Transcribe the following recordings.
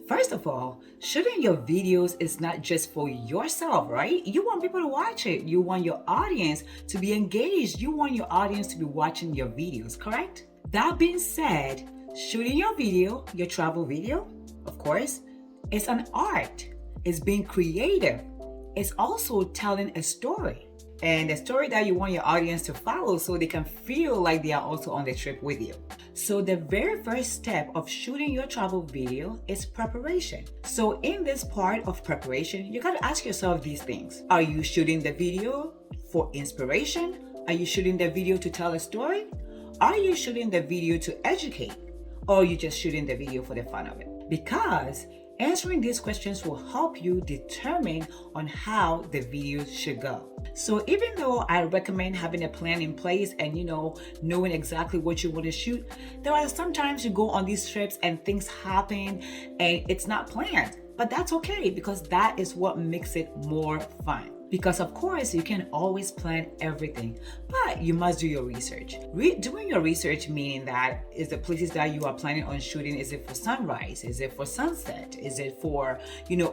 First of all, shooting your videos is not just for yourself, right? You want people to watch it. You want your audience to be engaged. You want your audience to be watching your videos, correct? That being said, shooting your video, your travel video, of course, is an art. It's being creative. It's also telling a story. And a story that you want your audience to follow so they can feel like they are also on the trip with you. So the very first step of shooting your travel video is preparation. So in this part of preparation, you got to ask yourself these things. Are you shooting the video for inspiration? Are you shooting the video to tell a story? Are you shooting the video to educate? Or are you just shooting the video for the fun of it? Because answering these questions will help you determine on how the video should go. So even though I recommend having a plan in place and knowing exactly what you want to shoot, there are sometimes you go on these trips and things happen and it's not planned. But that's okay, because that is what makes it more fun. Because of course, you can always plan everything, but you must do your research. Doing your research meaning that is the places that you are planning on shooting, is it for sunrise? Is it for sunset? Is it for,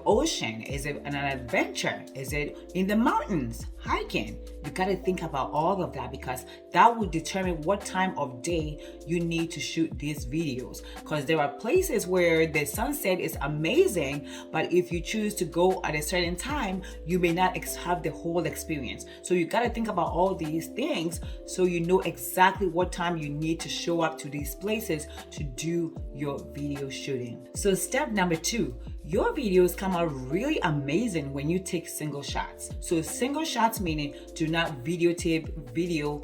ocean? Is it an adventure? Is it in the mountains, hiking? You got to think about all of that, because that will determine what time of day you need to shoot these videos. Because there are places where the sunset is amazing, but if you choose to go at a certain time, you may not have the whole experience. So you got to think about all these things so you know exactly what time you need to show up to these places to do your video shooting. So step number 2, your videos come out really amazing when you take single shots. So single shots meaning do not videotape video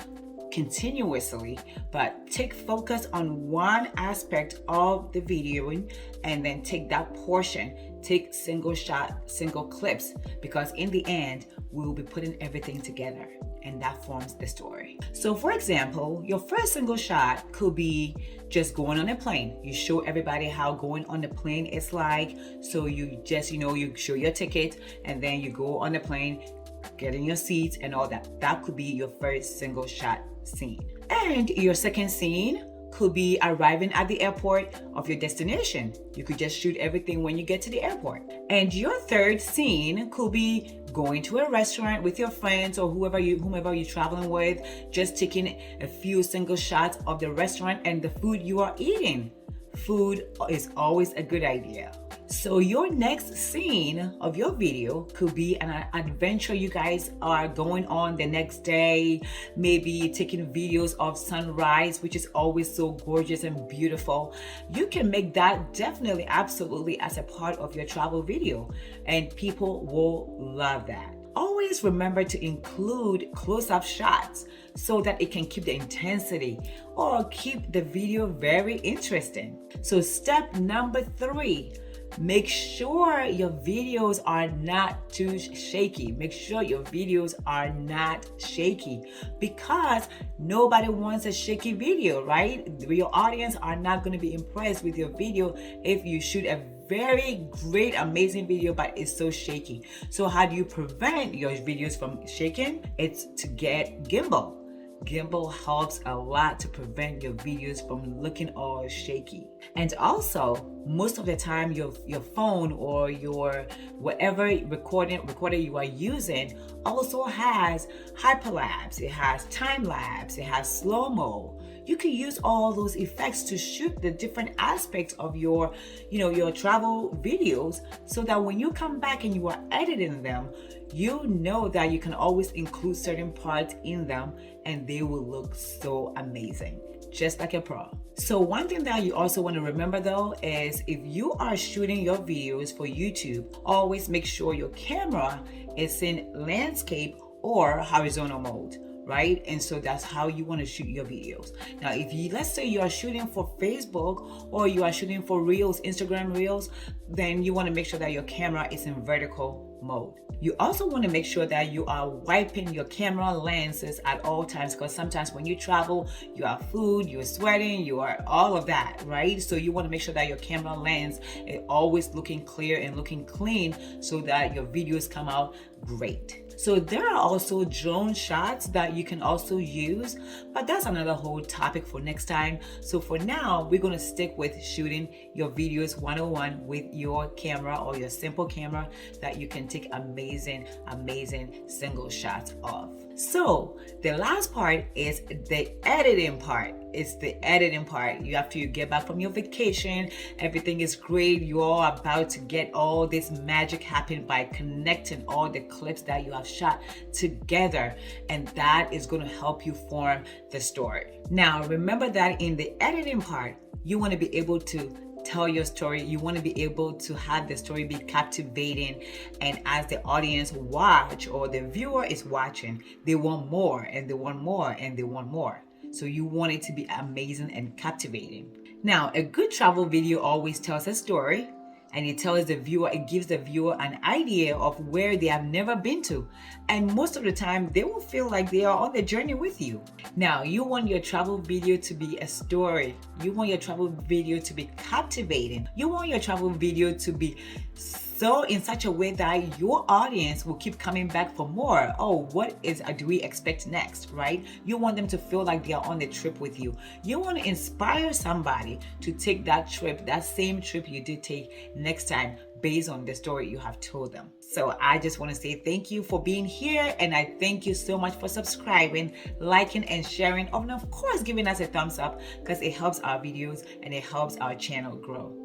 continuously, but take focus on one aspect of the videoing and then take that portion, take single shot, single clips, because in the end, we will be putting everything together and that forms the story. So for example, your first single shot could be just going on a plane. You show everybody how going on the plane is like. So you just, you show your ticket and then you go on the plane, get in your seats and all that. That could be your first single shot scene. And your second scene could be arriving at the airport of your destination. You could just shoot everything when you get to the airport. And your third scene could be going to a restaurant with your friends or whomever you're traveling with, just taking a few single shots of the restaurant and the food you are eating. Food is always a good idea. So your next scene of your video could be an adventure you guys are going on the next day, maybe taking videos of sunrise, which is always so gorgeous and beautiful. You can make that definitely, absolutely as a part of your travel video, and people will love that. Always remember to include close-up shots so that it can keep the intensity or keep the video very interesting. So step number 3, make sure your videos are not too shaky. Make sure your videos are not shaky, because nobody wants a shaky video, right? Your audience are not going to be impressed with your video if you shoot a very great, amazing video, but it's so shaky. So how do you prevent your videos from shaking? It's to get gimbal. Gimbal helps a lot to prevent your videos from looking all shaky. And also, most of the time, your phone or your whatever recorder you are using also has hyperlapse, it has time lapse, it has slow-mo. You can use all those effects to shoot the different aspects of your travel videos, so that when you come back and you are editing them, you know that you can always include certain parts in them and they will look so amazing, just like a pro. So one thing that you also want to remember though is if you are shooting your videos for YouTube, always make sure your camera is in landscape or horizontal mode, right? And so that's how you want to shoot your videos. Now, let's say you are shooting for Facebook or you are shooting for Reels, Instagram Reels, then you want to make sure that your camera is in vertical mode. You also want to make sure that you are wiping your camera lenses at all times, because sometimes when you travel, you have food, you're sweating, you are all of that, right? So you want to make sure that your camera lens is always looking clear and looking clean so that your videos come out great. So there are also drone shots that you can also use, but that's another whole topic for next time. So for now, we're going to stick with shooting your videos 101 with your camera or your simple camera that you can take amazing single shots of. So the last part is the editing part. It's the editing part. You have to get back from your vacation. Everything is great. You're all about to get all this magic happen by connecting all the clips that you have shot together. And that is going to help you form the story. Now, remember that in the editing part, you want to be able to tell your story. You want to be able to have the story be captivating, and as the audience watch or the viewer is watching, they want more and they want more and they want more. So you want it to be amazing and captivating. Now, a good travel video always tells a story, and it gives the viewer an idea of where they have never been to. And most of the time, they will feel like they are on the journey with you. Now, you want your travel video to be a story. You want your travel video to be captivating. You want your travel video to be so in such a way that your audience will keep coming back for more. Oh, what do we expect next, right? You want them to feel like they are on the trip with you. You want to inspire somebody to take that trip, that same trip you did take next time, based on the story you have told them. So I just want to say thank you for being here, and I thank you so much for subscribing, liking, and sharing, and of course giving us a thumbs up, because it helps our videos and it helps our channel grow.